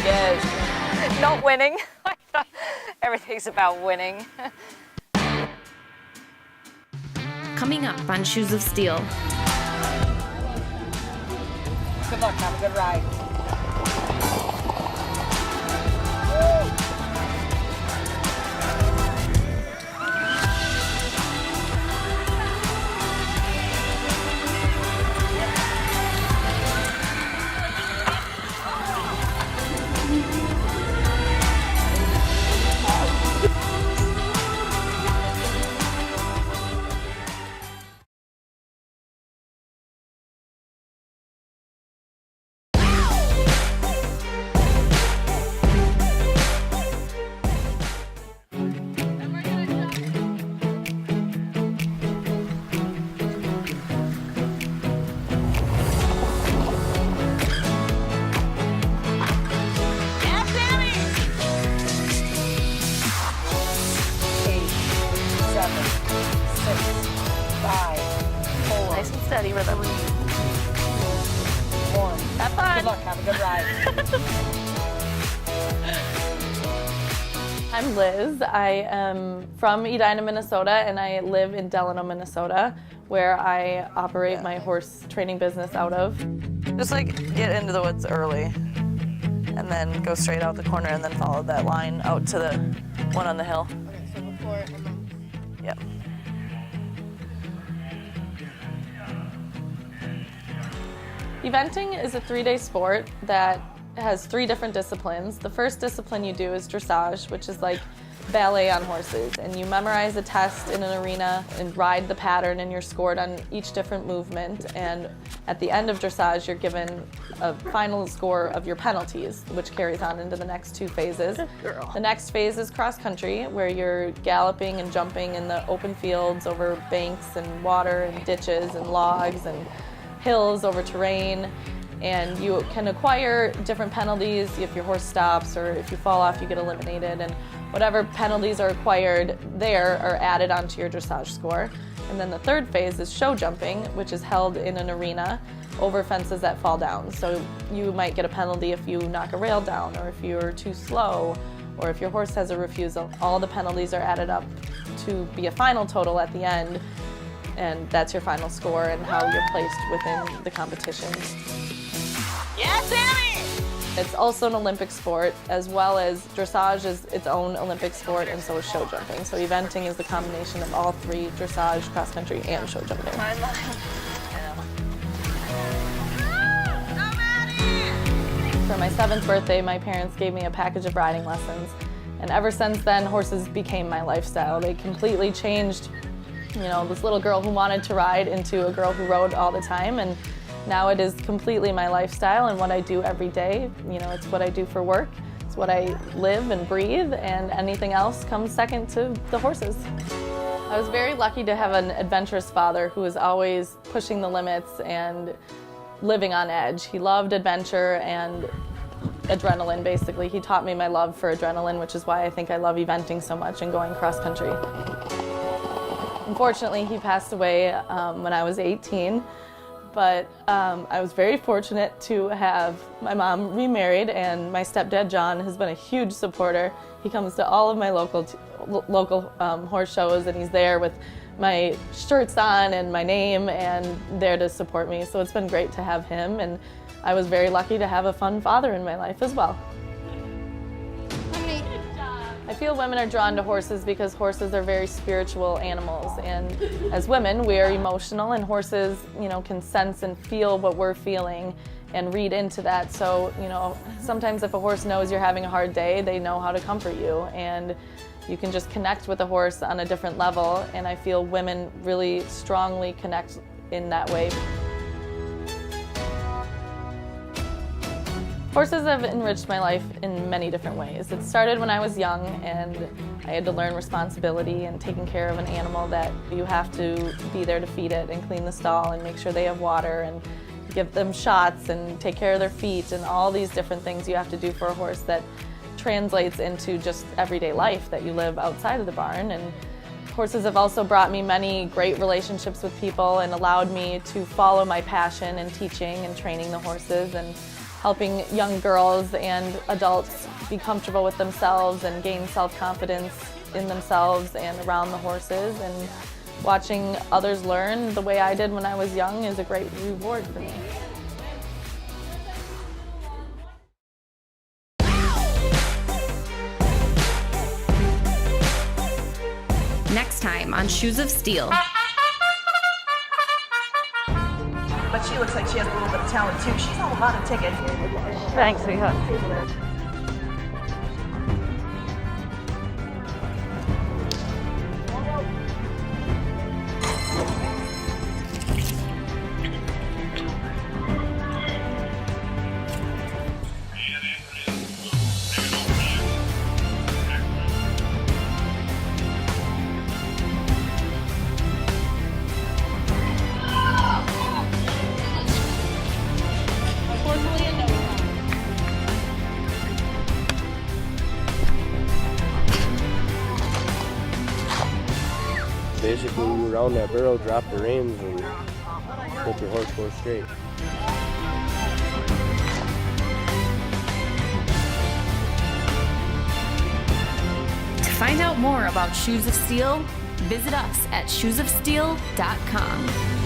Yes. Not winning. Everything's about winning. Coming up on Shoes of Steel. Good luck, have a good ride. Steady rhythm. 1. Have fun. Good luck, have a good ride. I'm Liz. I am from Edina, Minnesota, and I live in Delano, Minnesota, where I operate my horse training business out of. Just like get into the woods early and then go straight out the corner and then follow that line out to the one on the hill. Okay, so before and then... Yep. Eventing is a 3-day sport that has 3 different disciplines. The first discipline you do is dressage, which is like ballet on horses, and you memorize a test in an arena and ride the pattern, and you're scored on each different movement, and at the end of dressage you're given a final score of your penalties, which carries on into the next 2 phases. The next phase is cross country, where you're galloping and jumping in the open fields over banks and water and ditches and logs and hills over terrain, and you can acquire different penalties if your horse stops, or if you fall off you get eliminated, and whatever penalties are acquired there are added onto your dressage score. And then the third phase is show jumping, which is held in an arena over fences that fall down. So you might get a penalty if you knock a rail down, or if you're too slow, or if your horse has a refusal. All the penalties are added up to be a final total at the end, and that's your final score and how you're placed within the competition. Yeah, Sammy! It's also an Olympic sport, as well as dressage is its own Olympic sport, and so is show jumping. So eventing is the combination of all 3, dressage, cross country, and show jumping. For my 7th birthday, my parents gave me a package of riding lessons, and ever since then, horses became my lifestyle. They completely changed, this little girl who wanted to ride into a girl who rode all the time, and now it is completely my lifestyle and what I do every day. It's what I do for work, it's what I live and breathe, and anything else comes second to the horses. I was very lucky to have an adventurous father who was always pushing the limits and living on edge. He loved adventure and adrenaline, basically. He taught me my love for adrenaline, which is why I think I love eventing so much and going cross country. Unfortunately, he passed away when I was 18, but I was very fortunate to have my mom remarried, and my stepdad, John, has been a huge supporter. He comes to all of my local horse shows, and he's there with my shirts on and my name and there to support me. So it's been great to have him, and I was very lucky to have a fun father in my life as well. I feel women are drawn to horses because horses are very spiritual animals, and as women we are emotional, and horses can sense and feel what we're feeling and read into that. So sometimes if a horse knows you're having a hard day, they know how to comfort you, and you can just connect with a horse on a different level, and I feel women really strongly connect in that way. Horses have enriched my life in many different ways. It started when I was young, and I had to learn responsibility and taking care of an animal that you have to be there to feed it and clean the stall and make sure they have water and give them shots and take care of their feet, and all these different things you have to do for a horse that translates into just everyday life that you live outside of the barn. And horses have also brought me many great relationships with people and allowed me to follow my passion in teaching and training the horses, and helping young girls and adults be comfortable with themselves and gain self-confidence in themselves and around the horses. And watching others learn the way I did when I was young is a great reward for me. Next time on Shoes of Steel. But she looks like she has a little bit of talent too. She's all about a ticket. Thanks, sweetheart. Basically, you round that barrel, drop the reins, and hope your horse goes straight. To find out more about Shoes of Steel, visit us at shoesofsteel.com.